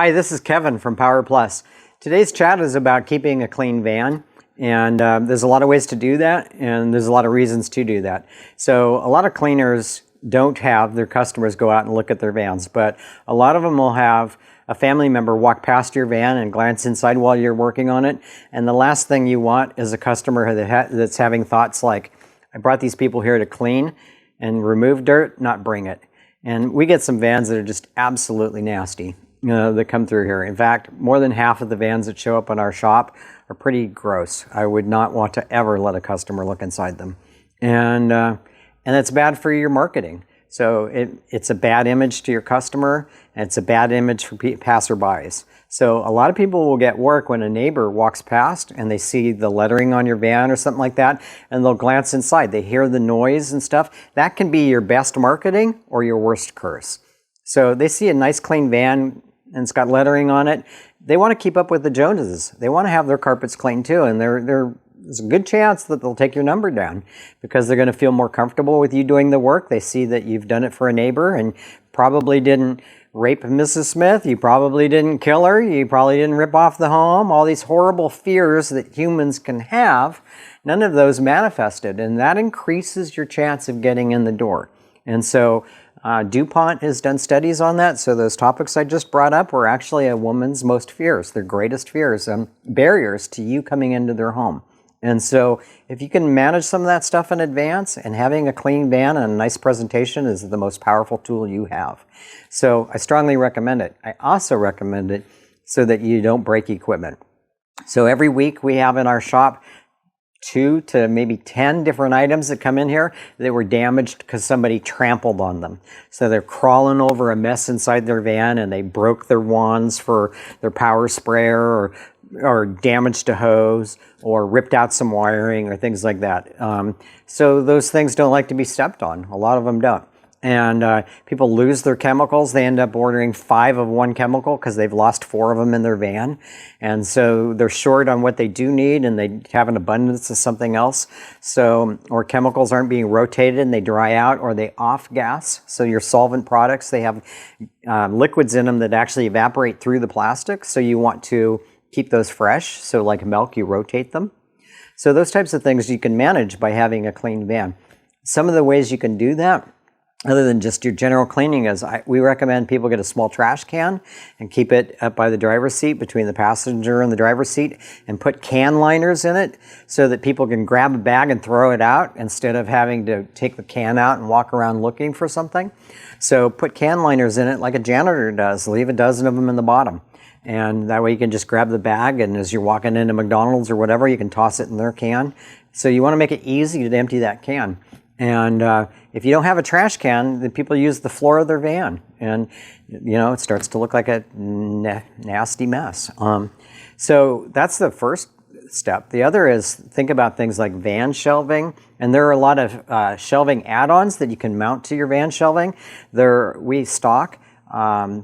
Hi, this is Kevin from PowerPlus. Today's chat is about keeping a clean van, and there's a lot of ways to do that, and there's a lot of reasons to do that. So a lot of cleaners don't have their customers go out and look at their vans, but a lot of them will have a family member walk past your van and glance inside while you're working on it, and the last thing you want is a customer that's having thoughts like, I brought these people here to clean and remove dirt, not bring it. And we get some vans that are just absolutely nasty that come through here. In fact, more than half of the vans that show up in our shop are pretty gross. I would not want to ever let a customer look inside them. And it's bad for your marketing. So it's a bad image to your customer, and it's a bad image for passerbys. So a lot of people will get work when a neighbor walks past and they see the lettering on your van or something like that, and they'll glance inside. They hear the noise and stuff. That can be your best marketing or your worst curse. So they see a nice clean van and it's got lettering on it. They want to keep up with the Joneses. They want to have their carpets clean too, and there's a good chance that they'll take your number down because they're going to feel more comfortable with you doing the work. They see that you've done it for a neighbor and probably didn't rape Mrs. Smith. You probably didn't kill her. You probably didn't rip off the home. All these horrible fears that humans can have, none of those manifested, and that increases your chance of getting in the door. And so DuPont has done studies on that. So those topics I just brought up were actually a woman's most fears, their greatest fears, barriers to you coming into their home. And so if you can manage some of that stuff in advance, and having a clean van and a nice presentation is the most powerful tool you have. So I strongly recommend it. I also recommend it so that you don't break equipment. So every week we have in our shop 2 to maybe 10 different items that come in here that were damaged because somebody trampled on them. So they're crawling over a mess inside their van and they broke their wands for their power sprayer, or damaged a hose, or ripped out some wiring, or things like that. So those things don't like to be stepped on. A lot of them don't. And people lose their chemicals. They end up ordering 5 of one chemical because they've lost 4 of them in their van. And so they're short on what they do need, and they have an abundance of something else. So, or chemicals aren't being rotated and they dry out, or they off gas. So your solvent products, they have liquids in them that actually evaporate through the plastic. So you want to keep those fresh. So like milk, you rotate them. So those types of things you can manage by having a clean van. Some of the ways you can do that, other than just your general cleaning, is we recommend people get a small trash can and keep it up by the driver's seat, between the passenger and the driver's seat, and put can liners in it so that people can grab a bag and throw it out instead of having to take the can out and walk around looking for something. So put can liners in it like a janitor does. Leave a dozen of them in the bottom. And that way you can just grab the bag, and as you're walking into McDonald's or whatever, you can toss it in their can. So you want to make it easy to empty that can. And if you don't have a trash can, then people use the floor of their van, and it starts to look like a nasty mess. So that's the first step. The other is think about things like van shelving, and there are a lot of shelving add-ons that you can mount to your van shelving. We stock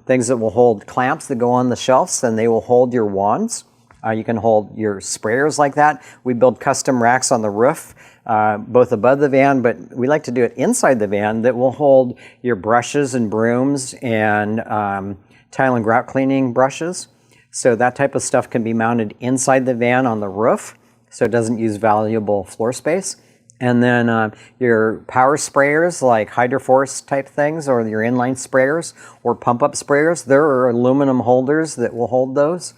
things that will hold clamps that go on the shelves, and they will hold your wands. You can hold your sprayers like that. We build custom racks on the roof, both above the van, but we like to do it inside the van, that will hold your brushes and brooms and tile and grout cleaning brushes. So that type of stuff can be mounted inside the van on the roof, so it doesn't use valuable floor space. And then your power sprayers, like Hydroforce type things, or your inline sprayers or pump-up sprayers, there are aluminum holders that will hold those.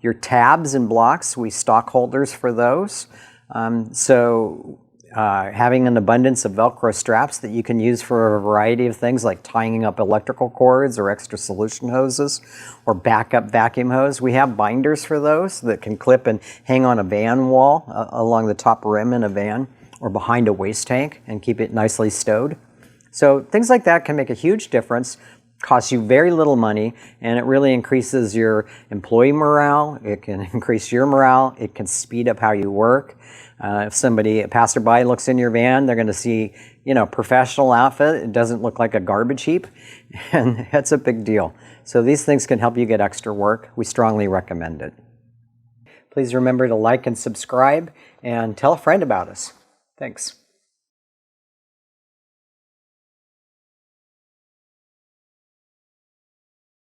Your tabs and blocks, we stock holders for those. Having an abundance of Velcro straps that you can use for a variety of things, like tying up electrical cords or extra solution hoses or backup vacuum hose. We have binders for those that can clip and hang on a van wall along the top rim in a van, or behind a waste tank, and keep it nicely stowed. So things like that can make a huge difference, costs you very little money, and it really increases your employee morale. It can increase your morale. It can speed up how you work. If a passerby looks in your van, they're going to see, professional outfit. It doesn't look like a garbage heap, and that's a big deal. So these things can help you get extra work. We strongly recommend it. Please remember to like and subscribe, and tell a friend about us. Thanks.